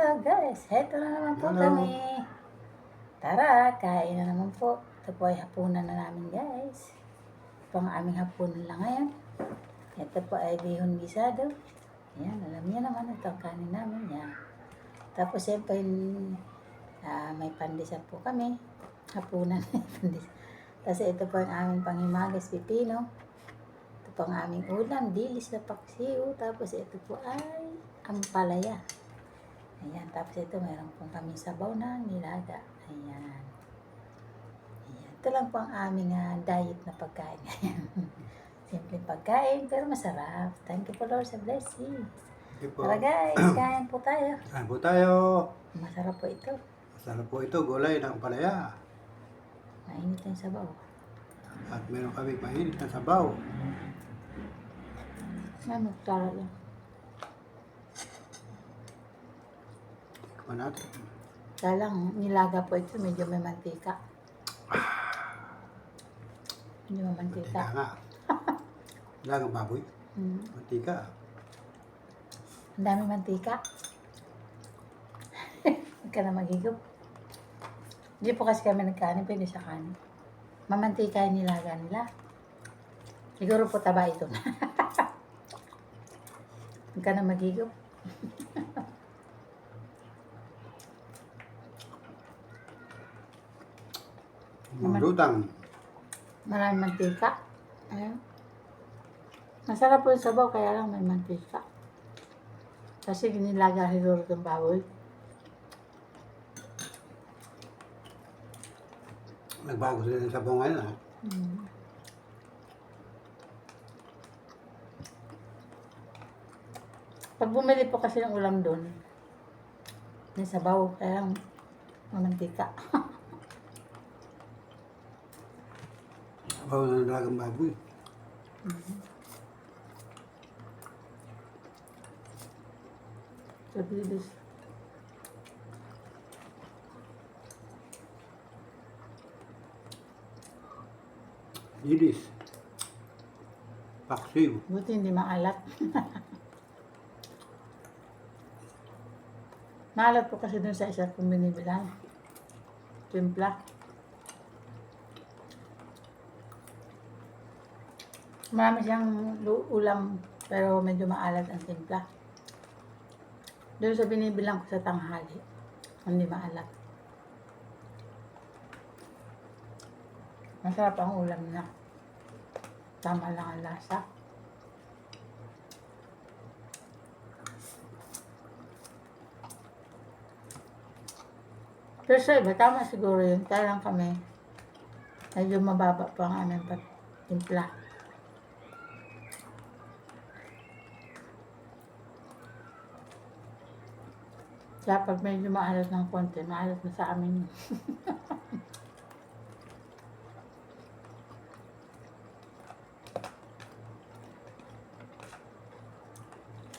Hello guys, heto na naman po Hello. kami. Tara, kain na naman po. Ito po ay hapunan na namin guys. Ito ang aming hapunan lang ngayon. Ito po ay bihon gisado. Yan, alam niyo naman ito ang kanin namin. Yan. Tapos siyempre may pandisan po kami. Hapunan na pandisan. Tapos ito po ang aming panghimagas pipino. Ito po ang aming ulam, dilis na paksiw. Tapos ito po ay ampalaya. Ayan, tapos ito meron pong kami sabaw na nilaga. Ayan. Ayan. Ito lang po ang aming diet na pagkain. Simpleng pagkain, pero masarap. Thank you po Lord sa blessing. Tara guys, kain po tayo. Kain po tayo. Masarap po ito. Masarap po ito, gulay ng palaya. Mainit yung sabaw. At meron kami mainit na sabaw. Magtara lang. Tikman natin. Kaya lang, nilaga po ito, medyo may mantika. Medyo may Mantika mantika. nga. Lagang baboy. Mantika. Ang dami mantika. Huwag ka na magigop. Hindi po kasi kami nagkanin, pwede sa kanin. Mamantika yung nilaga nila. Siguro po taba ito na. Huwag ka na magigop. Lutang. Maraming mantika. Ayan. Masarap po yung sabaw, kaya lang may mantika. Kasi nilaga siguro itong baboy. Nagbago sila ng sabaw ngayon. Pag bumili po kasi ng ulam doon, may sabaw, kaya lang mamantika. Sabaw ng lagang baboy. So, bilis. Dilis. Paksiw. Buti hindi maalat. Maalat po kasi dun sa isa kong binibilan. Timpla. Marami siyang ulam, pero medyo maalat ang timpla. Doon sa binibilang ko sa tanghali, hindi maalat. Masarap ang ulam na. Tama lang ang lasa. Pero sa iba, tama siguro yun. Kaya lang kami, medyo mababa pa ang aming timpla. Kaya pag medyo maalat ng konti, maalat na sa amin.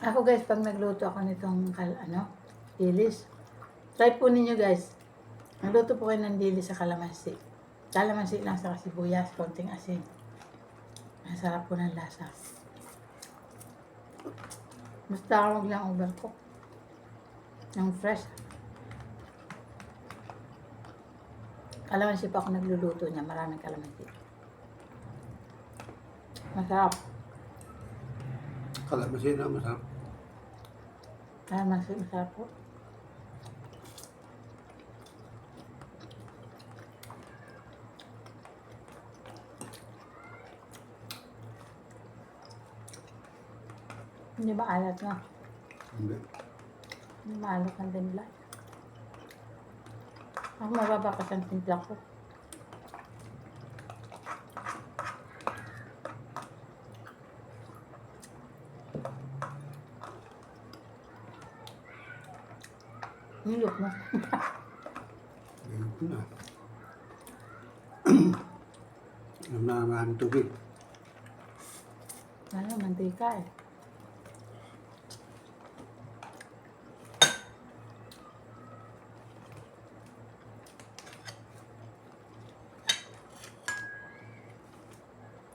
Ako guys, pag nagluto ako nitong dilis, try po ninyo guys. Nagluto po kayo ng dilis sa kalamansi. Kalamansi lang sa sibuyas, konting asin. Ang sarap po ng lasa. Basta huwag lang overcook. Yung fresh. Kalamansi pa ako nagluluto niya, maraming kalamansi. Masarap. Kalamansi na masarap. Kalamansi masarap po. Hindi ba alat na? Hindi. Hindi maalat ng timpla. Ako mababa kasi ang timpla ko. Nilok mo. Ayun po na. Alam na maraming tubig. Ano, mantika eh.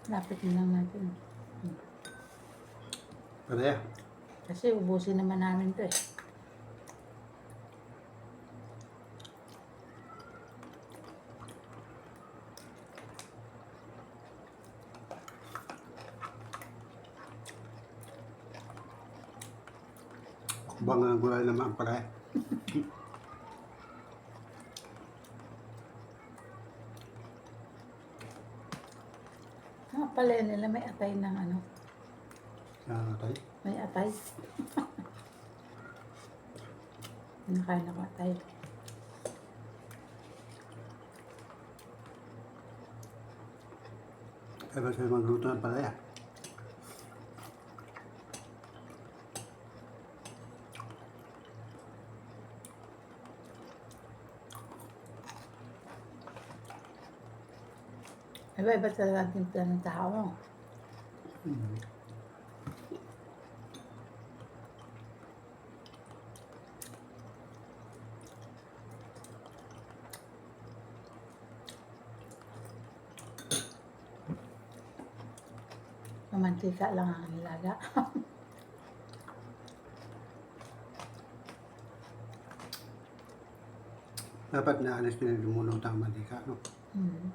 Lapit na lang natin. Palaya. Kasi ubusin naman namin to eh. Bang ang gulay naman pala. Pala nila may atay ng ano. Tayo. May atay. Nakain ako atay. Kaya ba sa'yo magluto ng palaya? Iba-iba talaga ang timpla ng tao. Hmm. Mamantika lang ang nilaga. Dapat naalis din yung lumulutang mantika, no? Hmm.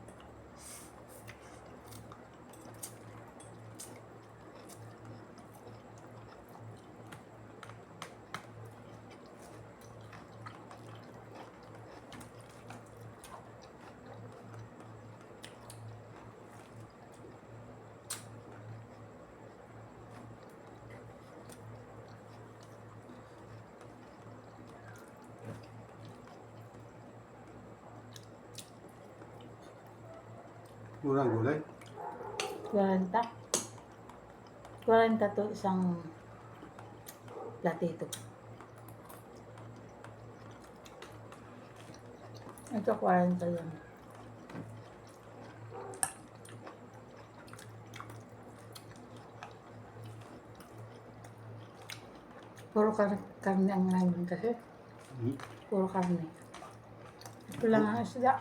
Murang gulay. 40. 40 to isang platito. Ito 40 lang. Puro karne ang namin kasi. Hmm. Puro karne. Ito lang ang isda.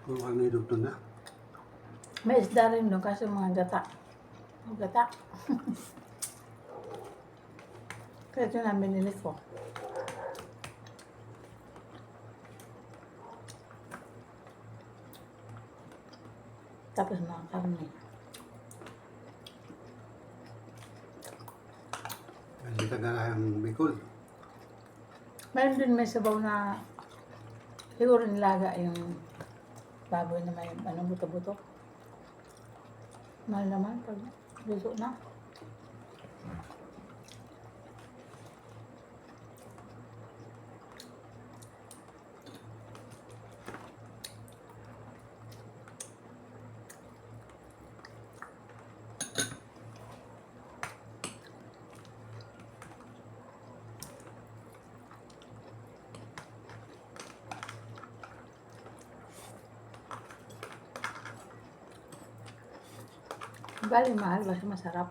Puro kang nilugto na. May isda rin doon kasi mga gata. Mga gata. Kaya ito na binili ko. Tapos mga karne. Hindi ka na ang Bicol. Meron din may sabaw na siguro nilaga yung baboy na may buto-buto. Mahal naman pag luto na. Bali mahal kasi masarap.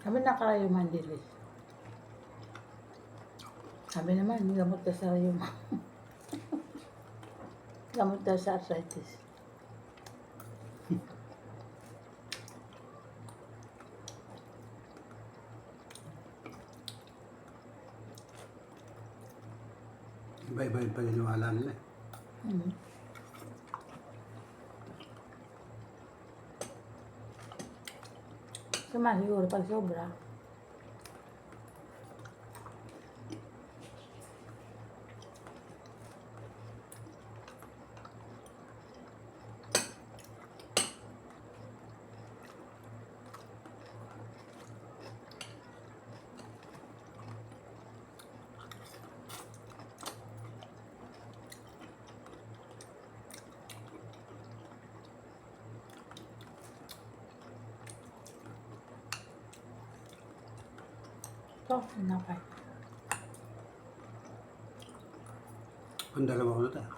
Sabi na karayuman dili. Sabi naman, gamot daw sa rayuma. Gamot daw sa arthritis. Iba-iba yung paniniwala nila. Mm. Sama siguro pag sobra. Ito, sinapay. Ang dalawa ko na tayo.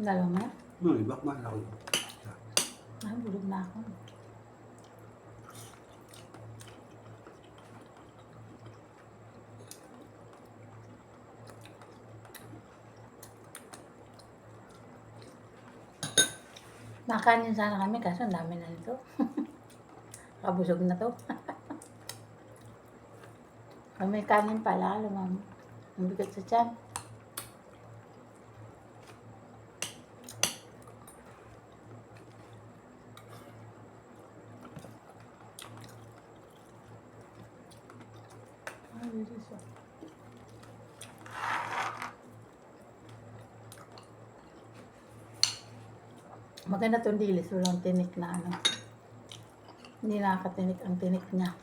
Dalawa na. Ibak mahal ako. Ay, bulog na ako. Makanin sana kami kaso ang dami na nito. Kabusog na to. Pag may kanin pala, lumam. Ang bigat sa tiyan. Ay, Diyos ko. Maganda itong dilis. Walang tinik na ano. Hindi nakakatinik ang tinik niya.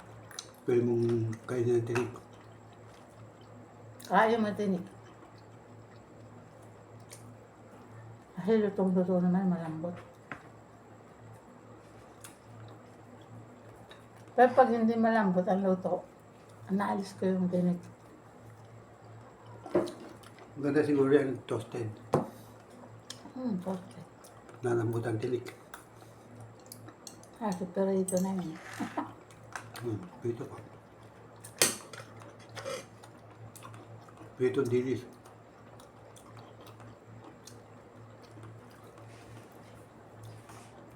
Pwede mong kainin ng tinik. Kaya matinik. Kasi lutong-luto naman, malambot. Pero pag hindi malambot ang luto, naalis ko yung tinik. Maganda siguro yan, toasted. Okay. Nanambot ang tinik. Pero ito na yun. Ito pa. Ito dilis.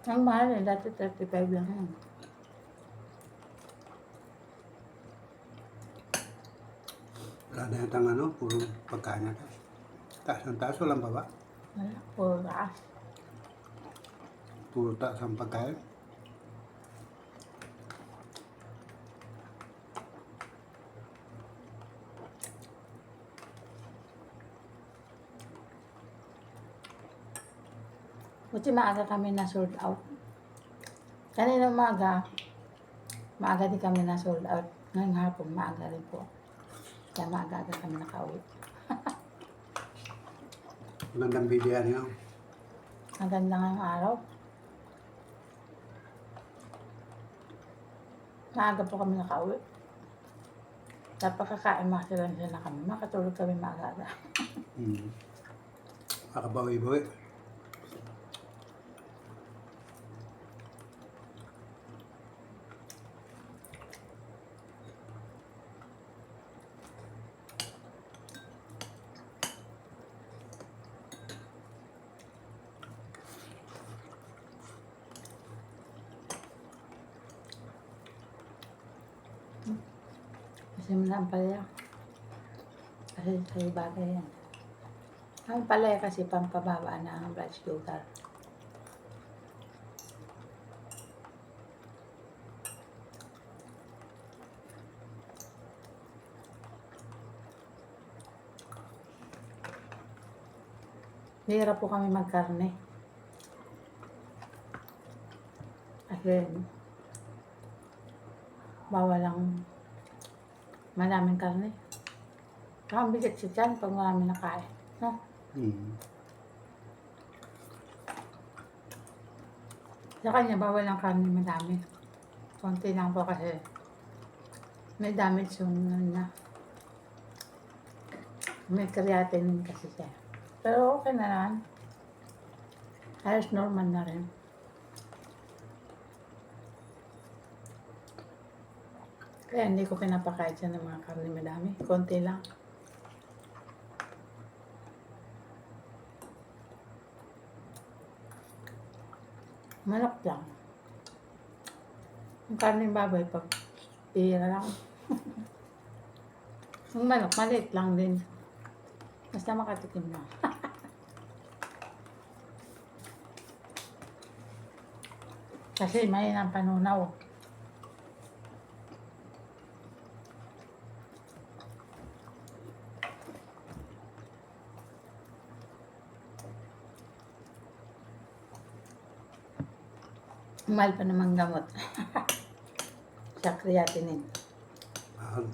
Ang mahal eh, dati 35 lang yan. Wala na yatang ano, puro pagkain na tayo. Taas ng taas, walang baba. Wala, puro taas. Puro taas ang pagkain. Buti maaga kami na sold out. Kanina maaga din kami na sold out. Ngayong hapon, maaga rin po. Kaya maaga kami nakauwi. Magandang video yan yun. Ang ganda ngayong araw. Maaga po kami nakauwi. Dapat kakain masilan na kami. Makatulog kami maaga. Makabawi-bawi. Kasi mo na ang palaya. Kasi sa'yo bagay yan. Ang palaya kasi pampababa na ang blood sugar. Hirap po kami magkarne. Kasi bawal lang maraming karne. Ang bigat siya dyan pag marami nakain. No? Sa kanya, bawal lang karne madami. Konti lang po kasi may damage yung ano niya. May creatinine kasi siya. Pero okay na lang. Halos normal na rin. Kaya hindi ko pinapakain siya ng mga karne madami. Konti lang. Manok lang. Yung karne baboy, pag pira lang. Yung manok, maliit lang din. Basta makatikim na. Kasi may ng panunaw. Mahal pa namang gamot. Sa creatinine. Mahal.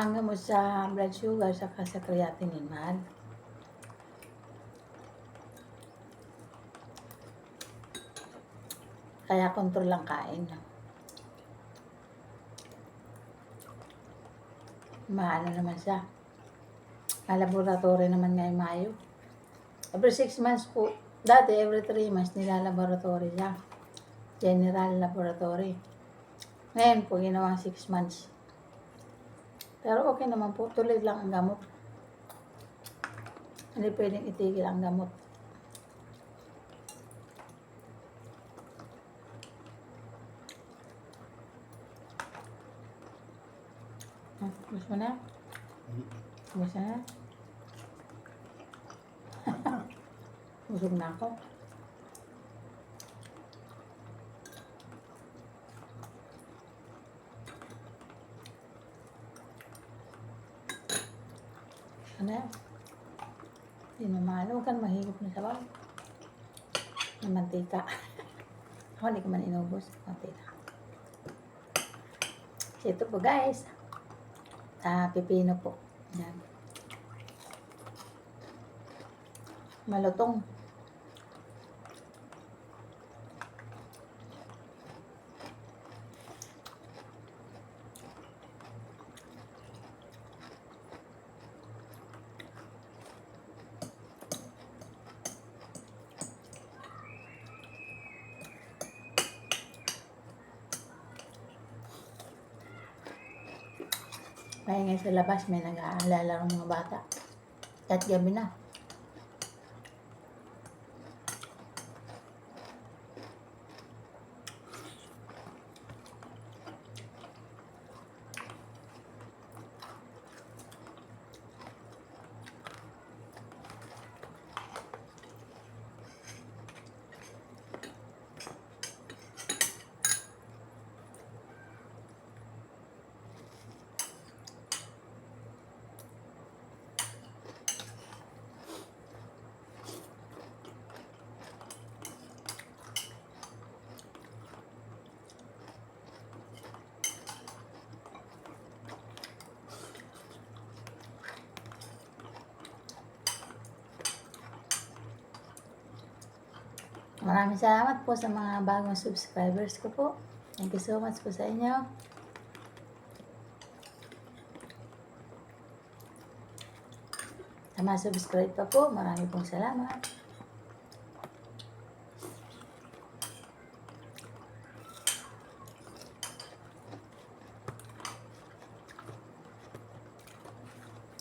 Ang gamot sa blood sugar saka sa creatinine, mahal. Kaya control lang kain. Mahal na naman siya. Laboratory naman ngayong Mayo. Every 6 months po. Dati, every 3 months nilalaboratory siya. General laboratory. Ngayon po, ginawang 6 months. Pero okay naman po. Tuloy lang ang gamot. Hindi pwedeng itigil ang gamot. Gusto mo na? Gusto na? Busog na ako. Ano yan? Hindi mo mahalo. Huwag kang mahigop na sabaw. May mantika. Ako hindi ko man inubos. Mantika. So ito po guys. Pipino po. Yan. Malutong. Kaya ngayon sa labas may nag-aalala ng mga bata. Kahit gabi na. Maraming salamat po sa mga bagong subscribers ko po. Thank you so much po sa inyo. Sa mga subscribe pa po, marami pong salamat.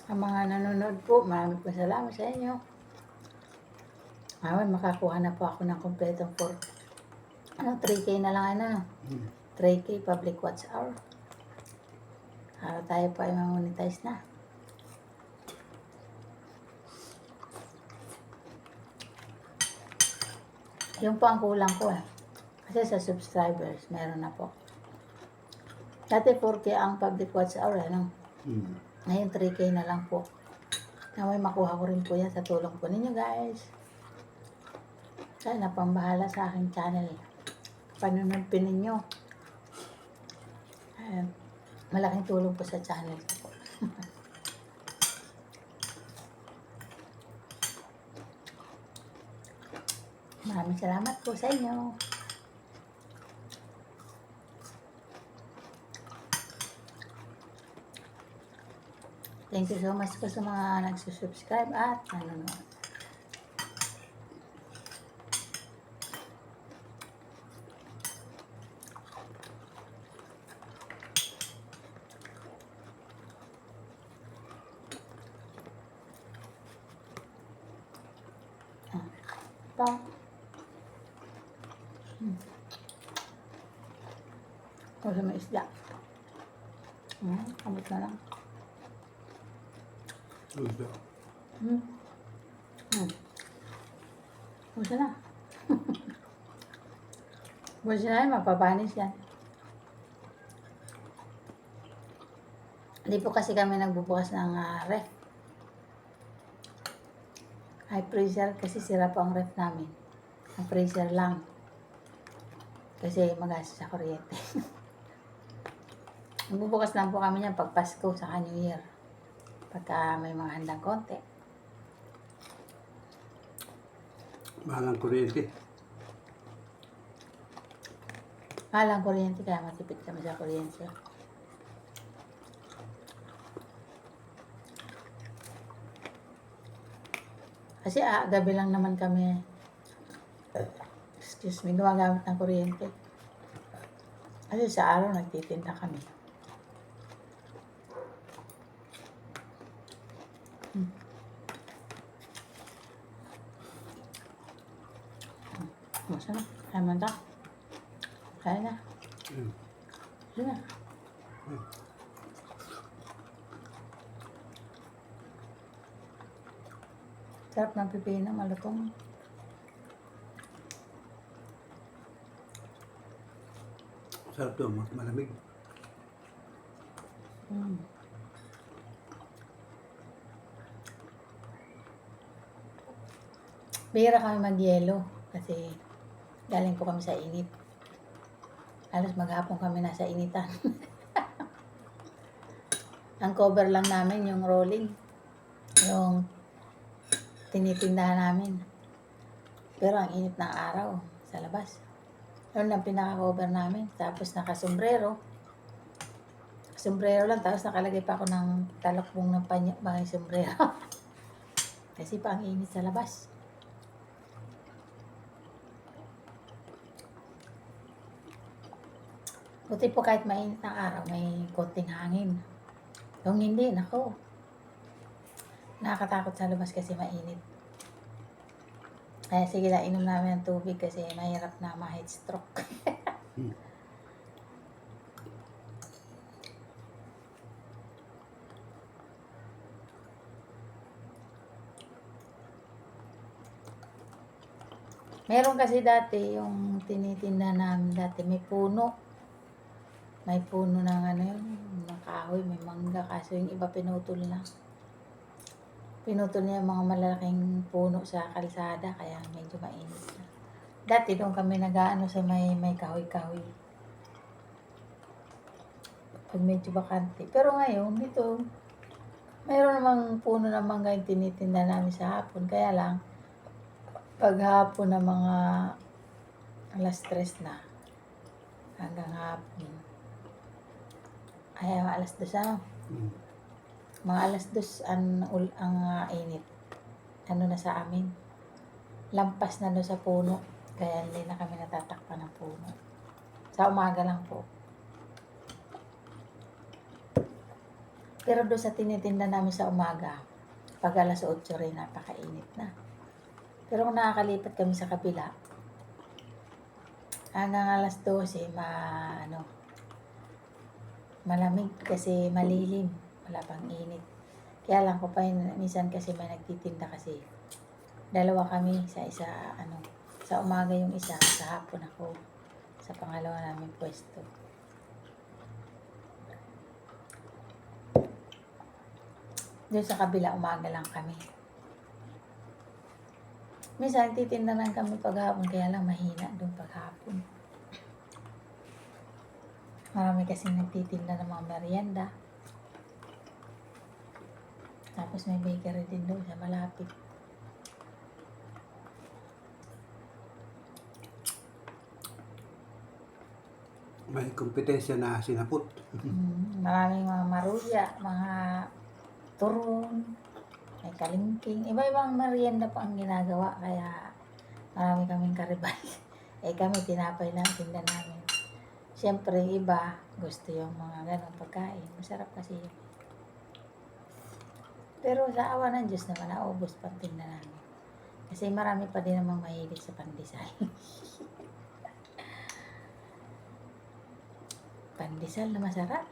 Ang mga nanonood po, marami pong salamat sa inyo. Ngayon, makakuha na po ako ng kompletong 3K na lang ano. 3K public watch hour. Para tayo po ay mamonetize na. Yun po ang kulang ko eh. Kasi sa subscribers, meron na po. Dati 4K ang public watch hour, ano? Ngayon 3K na lang po. Naway makuha ko rin po yan sa tulong po ninyo guys. Sana pambahala sa aking channel. Panunod po ninyo. Malaking tulong po sa channel ko po. Maraming salamat po sa inyo. Thank you so much po sa mga nagsusubscribe at nanonood. Ito. Kasi may isda. Kamot na lang. Isda. Busa na. Busa na yun, mapapanis yan. Hindi po kasi kami nagbubukas ng ref. High freezer kasi sira po ang ref namin. Ang freezer lang. Kasi magastos sa kuryente. Nagbubukas lang po kami yan pag Pasko sa New Year. Pagka may mga handang konti. Mahal ang kuryente. Mahal ang kuryente kaya matipid kami sa kuryente. Kasi gabi lang naman kami gumagamit ng kuryente. Kasi sa araw nagtitinda kami. Masarap. Kaya man ta. Kaya na. Mm. Yun na. Sarap ng pipino, malutong. Sarap to, malamig. Mm. Bihira kami mag-yelo kasi galing po kami sa init. Halos maghapon kami nasa initan. Ang cover lang namin yung rolling. Yung tinitindahan namin. Pero ang init ng araw sa labas. Yun ang pinaka-cover namin. Tapos naka-sombrero. Sombrero lang. Tapos nakalagay pa ako ng talakbong ng mga sombrero. Kasi pa ang init sa labas. Buti po kahit mainit ng araw, may konting hangin. Kung hindi, nako. Nakakatakot sa labas kasi mainit. Kaya sige na, inom namin ng tubig kasi mahirap na ma-heat stroke. Mm. Meron kasi dati yung tinitinda namin dati, may puno. May puno ng ano yun, ng kahoy, may mangga. Kaso yung iba pinutol na. Pinutol niya yung mga malalaking puno sa kalsada, kaya medyo mainit na. Dati doon kami nag-aano sa may kahoy-kahoy. Pag medyo bakante. Pero ngayon, dito, mayroon namang puno ng mangga yung tinitinda namin sa hapon. Kaya lang, paghapon ng mga alas 3 na, hanggang hapon. Ay, alas 2 ano? Mm. Mga alas 2 ang init. Ano na sa amin? Lampas na doon sa puno. Kaya hindi na kami natatakpan ng puno. Sa umaga lang po. Pero doon sa tinitinda namin sa umaga, pag alas 8 rin, napakainit na. Pero kung nakakalipat kami sa kabila, hanggang alas 12, malamig kasi malilim. Wala pang init. Kaya lang ko pa minsan kasi may nagtitinda kasi. Dalawa kami sa sa umaga yung isa, sa hapon ako. Sa pangalawa namin pwesto. Doon sa kabila, umaga lang kami. Minsan, titinda lang kami paghapon, kaya lang mahina doon paghapon. Marami kasi nagtitinda ng mga merienda. Tapos may bakery din doon sa malapit. May kompetensya na sinapot. Maraming mga maruya, mga turon, may kalingking. Iba-ibang merienda pa ang ginagawa, kaya marami kaming karibal. Kami, tinapay lang, tinda namin. Siyempre, iba, gusto yung mga ganong pagkain. Masarap kasi yun. Pero sa awa ng Diyos naman, naubos pang tinda namin. Kasi marami pa din namang mahilig sa pandesal. Pandesal na masarap.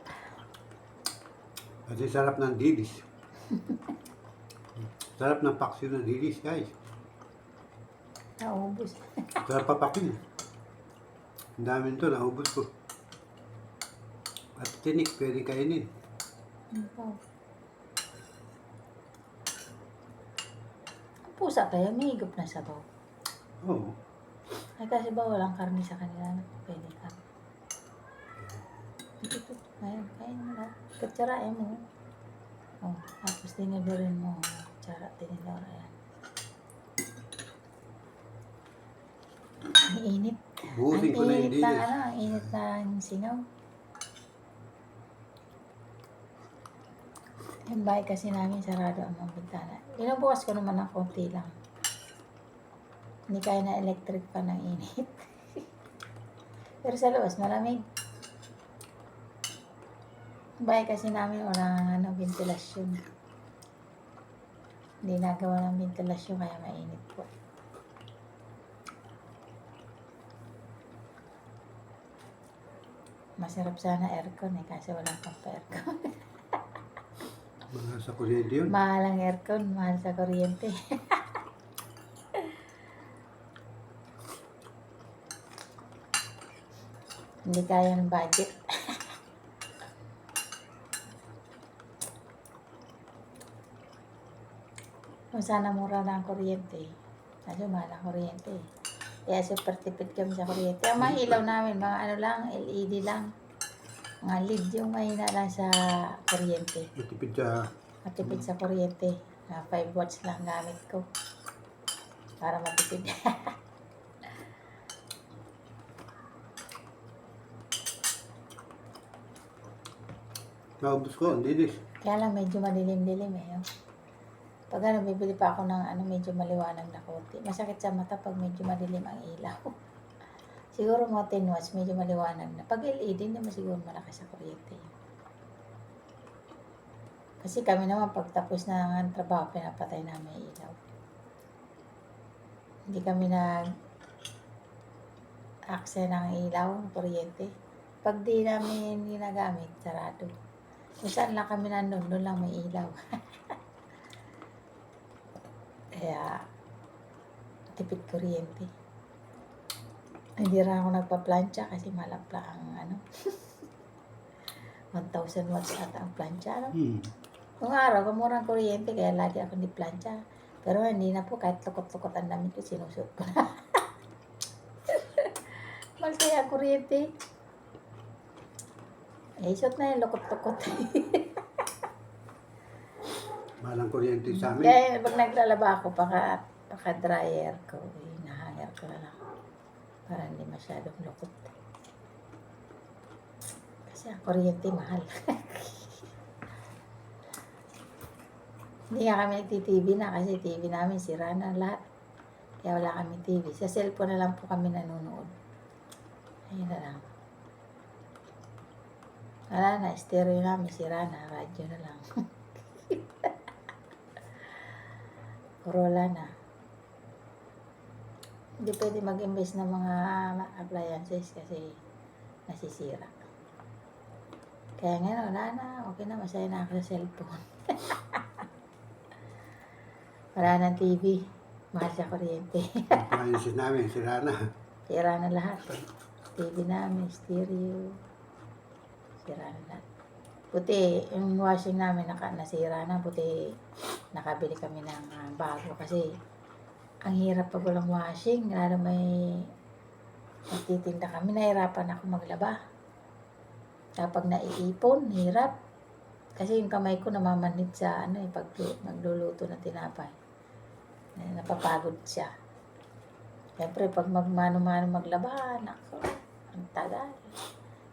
Kasi sarap ng dilis. Sarap ng paksiw ng dilis, guys. Naubos. Sarap papakin. Ang dami nito, naubos ko. At tinik, pwede kainin. Ang pusa kaya may higop na sabaw. Oo. Ay kasi ba walang karne sa kanila na pwede ka. Ito, ngayon, kain mo na. Kutsarain mo. Tapos tinidorin mo. Kutsara, tinidor. Ayan. Ang init. Buhusin ko na yung dilis. Ang init na yung singaw. Yung bahay kasi namin, sarado ang mga bintana. Binubukas ko naman ng konti lang. Hindi kaya na electric pa ng init. Pero sa labas, malamig. Yung bahay kasi namin, walang ventilasyon. Hindi nagawa ng ventilasyon, kaya mainit po. Masarap sana aircon kasi wala pang pa-aircon. Mga sa kuryente yun. Mahal ang aircon, mahal sa kuryente. Hindi kaya ng budget. Kung sana mura na ang kuryente. Kasi mahal ang kuryente. Kaya super tipid kami sa kuryente. Ang mga ilaw namin, mga ano lang, LED lang. Mga LED yung mahina lang sa kuryente. Matipid sa... Matipid sa kuryente. 5 watts lang gamit ko. Para matipid. Naubos ko, hindi dis. Kaya lang medyo madilim-dilim eh. Oh. Pag ano, bibili pa ako ng ano, medyo maliwanag na konti. Masakit sa mata pag medyo madilim ang ilaw. Siguro mga 10 watts, medyo maliwanag na. Pag LED, hindi mo siguro malakas sa kuryente. Kasi kami naman, pag tapos na ang trabaho, pinapatay namin yung ilaw. Hindi kami akse ng ilaw, ng kuryente. Pag di namin ginagamit, sarado. Kung saan lang kami nandun, doon lang may ilaw. Kaya, tipid kuryente. Hindi rin ako nagpa-plancha kasi malapla ang ano. 1,000 watts ata ang plancha. No? Kung araw, kumurang kuryente, kaya lagi ako di plancha. Pero hindi na po, kahit lukot-lukot ang damit ko, sinusuot ko na. Malkaya ang kuryente. Isot na yung lukot-lukot. Malang kuryente sa amin. Kaya pag naglalaba ako, paka-dryer ko, hinahanger ko na lang. Para hindi masyadong lukot. Kasi ang kuryente mahal. Hindi nga kami nagti-TV na kasi TV namin sira na lahat. Kaya wala kami TV. Sa cellphone na lang po kami nanonood. Ayun na lang. Wala na, stereo namin sira na. Radyo na lang. Corolla na. Hindi pwede mag-invest ng mga appliances kasi nasisira. Kaya ngayon, wala na. Okay na, masaya na ako sa cellphone. Wala nang TV. Mahal sa kuryente. Appliances namin, sira na. Sira na lahat. TV namin, stereo. Sira na lahat. Buti, yung washing namin nasira na. Buti, nakabili kami ng bago. Kasi, ang hirap pag walang washing. Lalo may nagtitinda kami. Nahirapan ako maglaba. Kapag naiipon, hirap. Kasi yung kamay ko namamanid sa pag magluluto ng tinapay. Napapagod siya. Siyempre, pag magmano-mano maglaba, nako, ang tagal.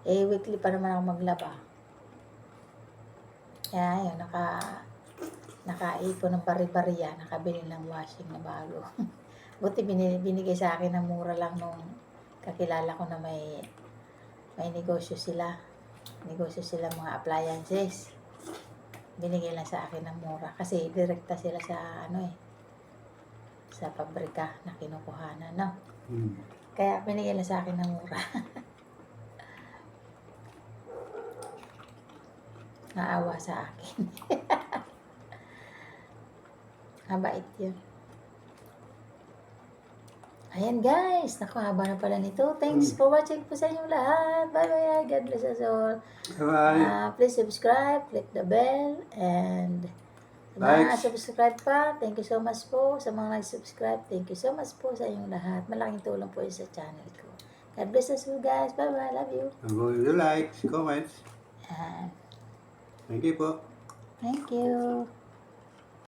Weekly pa naman ako maglaba. Kaya yun, nakaipon ng bari-bariya, nakabili ng washing na bago. Buti binigay sa akin ng mura lang nung kakilala ko na may negosyo sila. Negosyo sila mga appliances. Binigay lang sa akin ng mura. Kasi direkta sila sa sa pabrika na kinukuhanan, no? Kaya binigay lang sa akin ng mura. Naawa sa akin. Mabait yun. Ayan guys, naku, haba na pala nito. Thanks for watching po sa inyong lahat. Bye-bye. God bless us all. Bye-bye. Please subscribe, click the bell, and sa mga subscribe pa, thank you so much po. Sa mga nag-subscribe, thank you so much po sa inyong lahat. Malaking tulong po yun sa channel ko. God bless us all guys. Bye-bye. Love you. I'm going to like, comments. And Thank you po. thank you.